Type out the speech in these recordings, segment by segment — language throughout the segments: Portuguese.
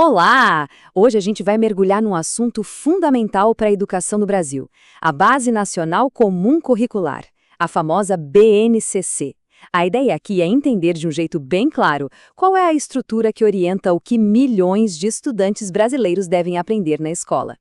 Olá! Hoje a gente vai mergulhar num assunto fundamental para a educação no Brasil, a Base Nacional Comum Curricular, a famosa BNCC. A ideia aqui é entender de um jeito bem claro qual é a estrutura que orienta o que milhões de estudantes brasileiros devem aprender na escola.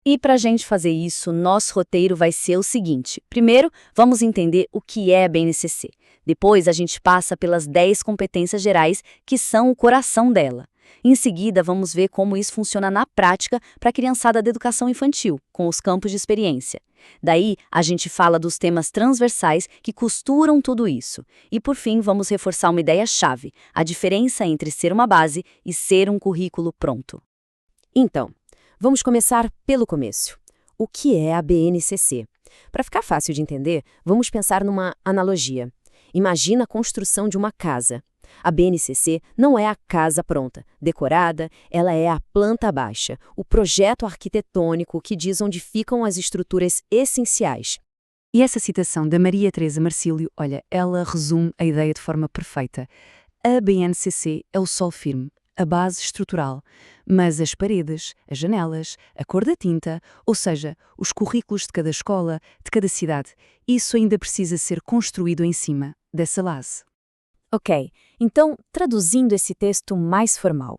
E para a gente fazer isso, nosso roteiro vai ser o seguinte. Primeiro, vamos entender o que é a BNCC. Depois, a gente passa pelas 10 competências gerais, que são o coração dela. Em seguida, vamos ver como isso funciona na prática para a criançada da educação infantil, com os campos de experiência. Daí, a gente fala dos temas transversais que costuram tudo isso. E, por fim, vamos reforçar uma ideia-chave, a diferença entre ser uma base e ser um currículo pronto. Então, vamos começar pelo começo. O que é a BNCC? Para ficar fácil de entender, vamos pensar numa analogia. Imagina a construção de uma casa. A BNCC não é a casa pronta, decorada, ela é a planta baixa, o projeto arquitetônico que diz onde ficam as estruturas essenciais. E essa citação da Maria Teresa Marcílio, olha, ela resume a ideia de forma perfeita. A BNCC é o solo firme, a base estrutural, mas as paredes, as janelas, a cor da tinta, ou seja, os currículos de cada escola, de cada cidade, isso ainda precisa ser construído em cima dessa base. Ok, então, traduzindo esse texto mais formal.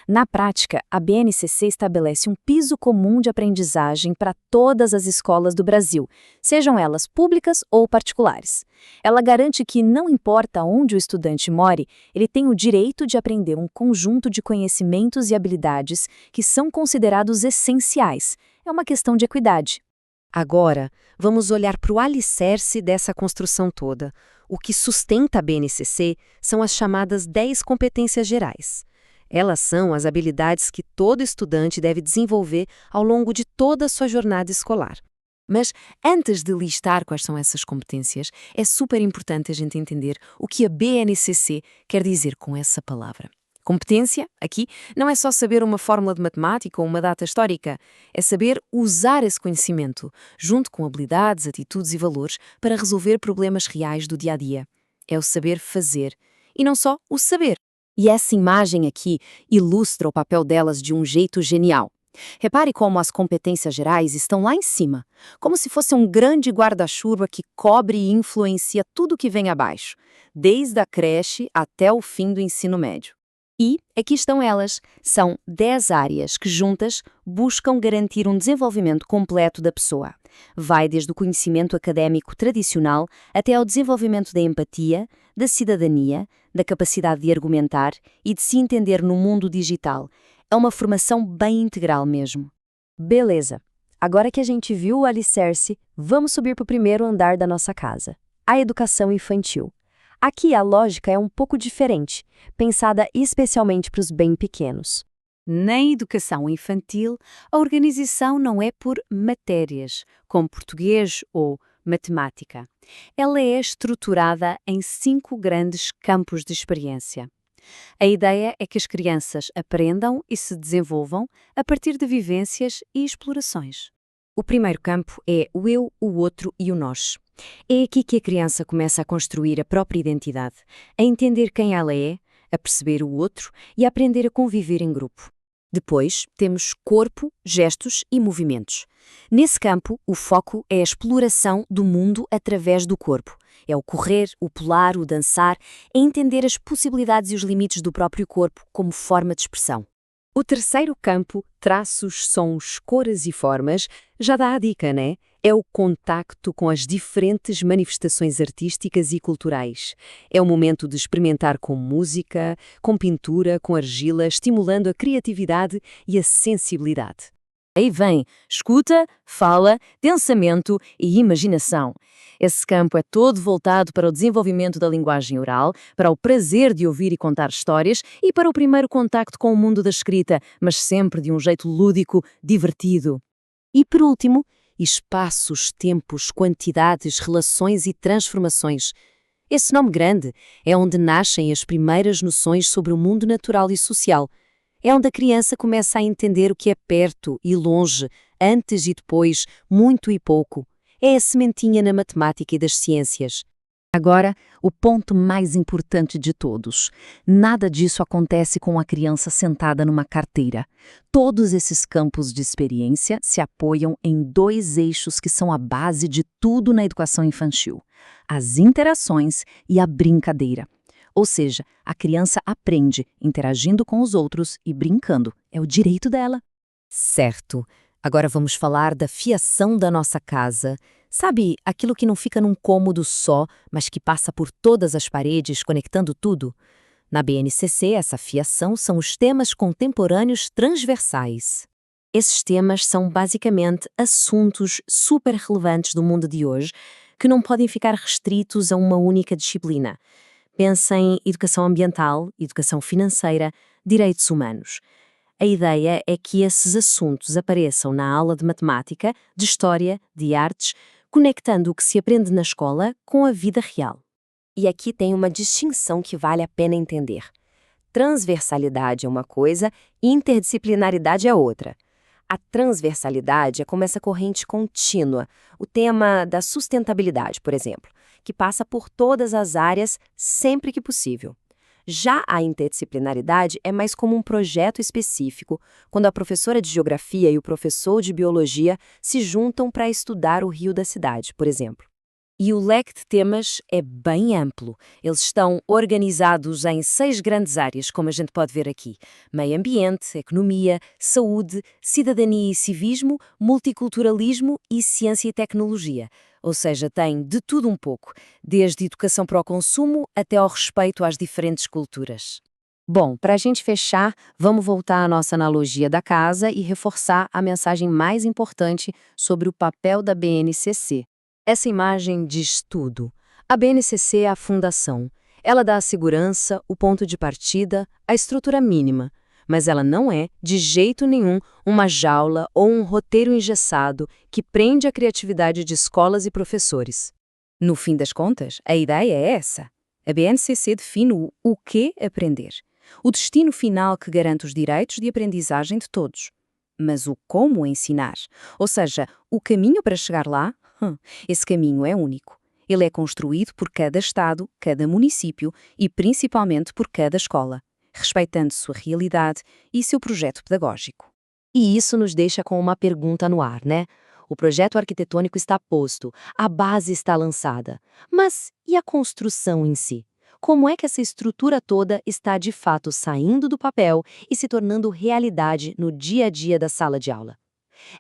Na prática, a BNCC estabelece um piso comum de aprendizagem para todas as escolas do Brasil, sejam elas públicas ou particulares. Ela garante que, não importa onde o estudante more, ele tem o direito de aprender um conjunto de conhecimentos e habilidades que são considerados essenciais. É uma questão de equidade. Agora, vamos olhar para o alicerce dessa construção toda. O que sustenta a BNCC são as chamadas 10 competências gerais. Elas são as habilidades que todo estudante deve desenvolver ao longo de toda a sua jornada escolar. Mas, antes de listar quais são essas competências, é super importante a gente entender o que a BNCC quer dizer com essa palavra. Competência, aqui, não é só saber uma fórmula de matemática ou uma data histórica, é saber usar esse conhecimento, junto com habilidades, atitudes e valores, para resolver problemas reais do dia-a-dia. É o saber fazer, e não só o saber. E essa imagem aqui ilustra o papel delas de um jeito genial. Repare como as competências gerais estão lá em cima, como se fosse um grande guarda-chuva que cobre e influencia tudo que vem abaixo, desde a creche até o fim do ensino médio. E aqui estão elas. São 10 áreas que, juntas, buscam garantir um desenvolvimento completo da pessoa. Vai desde o conhecimento acadêmico tradicional até ao desenvolvimento da empatia, da cidadania, da capacidade de argumentar e de se entender no mundo digital. É uma formação bem integral mesmo. Beleza. Agora que a gente viu o alicerce, vamos subir para o primeiro andar da nossa casa, a educação infantil. Aqui a lógica é um pouco diferente, pensada especialmente para os bem pequenos. Na educação infantil, a organização não é por matérias, como português ou matemática. Ela é estruturada em 5 grandes campos de experiência. A ideia é que as crianças aprendam e se desenvolvam a partir de vivências e explorações. O primeiro campo é o eu, o outro e o nós. É aqui que a criança começa a construir a própria identidade, a entender quem ela é, a perceber o outro e a aprender a conviver em grupo. Depois, temos corpo, gestos e movimentos. Nesse campo, o foco é a exploração do mundo através do corpo. É o correr, o pular, o dançar, é entender as possibilidades e os limites do próprio corpo como forma de expressão. O terceiro campo, traços, sons, cores e formas, já dá a dica, né? É o contacto com as diferentes manifestações artísticas e culturais. É o momento de experimentar com música, com pintura, com argila, estimulando a criatividade e a sensibilidade. Aí vem escuta, fala, pensamento e imaginação. Esse campo é todo voltado para o desenvolvimento da linguagem oral, para o prazer de ouvir e contar histórias e para o primeiro contacto com o mundo da escrita, mas sempre de um jeito lúdico, divertido. E por último, espaços, tempos, quantidades, relações e transformações. Esse nome grande é onde nascem as primeiras noções sobre o mundo natural e social. É onde a criança começa a entender o que é perto e longe, antes e depois, muito e pouco. É a sementinha na matemática e das ciências. Agora, o ponto mais importante de todos. Nada disso acontece com a criança sentada numa carteira. Todos esses campos de experiência se apoiam em dois eixos que são a base de tudo na educação infantil: as interações e a brincadeira. Ou seja, a criança aprende interagindo com os outros e brincando. É o direito dela. Certo. Agora vamos falar da fiação da nossa casa. Sabe, aquilo que não fica num cômodo só, mas que passa por todas as paredes, conectando tudo? Na BNCC, essa fiação são os temas contemporâneos transversais. Esses temas são basicamente assuntos super relevantes do mundo de hoje que não podem ficar restritos a uma única disciplina. Pensa em educação ambiental, educação financeira, direitos humanos. A ideia é que esses assuntos apareçam na aula de matemática, de história, de artes, conectando o que se aprende na escola com a vida real. E aqui tem uma distinção que vale a pena entender. Transversalidade é uma coisa, interdisciplinaridade é outra. A transversalidade é como essa corrente contínua, o tema da sustentabilidade, por exemplo, que passa por todas as áreas sempre que possível. Já a interdisciplinaridade é mais como um projeto específico, quando a professora de geografia e o professor de biologia se juntam para estudar o rio da cidade, por exemplo. E o leque de temas é bem amplo. Eles estão organizados em 6 grandes áreas, como a gente pode ver aqui: meio ambiente, economia, saúde, cidadania e civismo, multiculturalismo e ciência e tecnologia. Ou seja, tem de tudo um pouco, desde educação para o consumo até ao respeito às diferentes culturas. Bom, para a gente fechar, vamos voltar à nossa analogia da casa e reforçar a mensagem mais importante sobre o papel da BNCC. Essa imagem diz tudo. A BNCC é a fundação. Ela dá a segurança, o ponto de partida, a estrutura mínima. Mas ela não é, de jeito nenhum, uma jaula ou um roteiro engessado que prende a criatividade de escolas e professores. No fim das contas, a ideia é essa. A BNCC define o que aprender. O destino final que garante os direitos de aprendizagem de todos. Mas o como ensinar, ou seja, o caminho para chegar lá, esse caminho é único. Ele é construído por cada estado, cada município e principalmente por cada escola, respeitando sua realidade e seu projeto pedagógico. E isso nos deixa com uma pergunta no ar, né? O projeto arquitetônico está posto, a base está lançada. Mas e a construção em si? Como é que essa estrutura toda está de fato saindo do papel e se tornando realidade no dia a dia da sala de aula?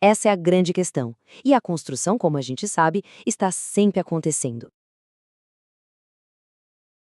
Essa é a grande questão. E a construção, como a gente sabe, está sempre acontecendo.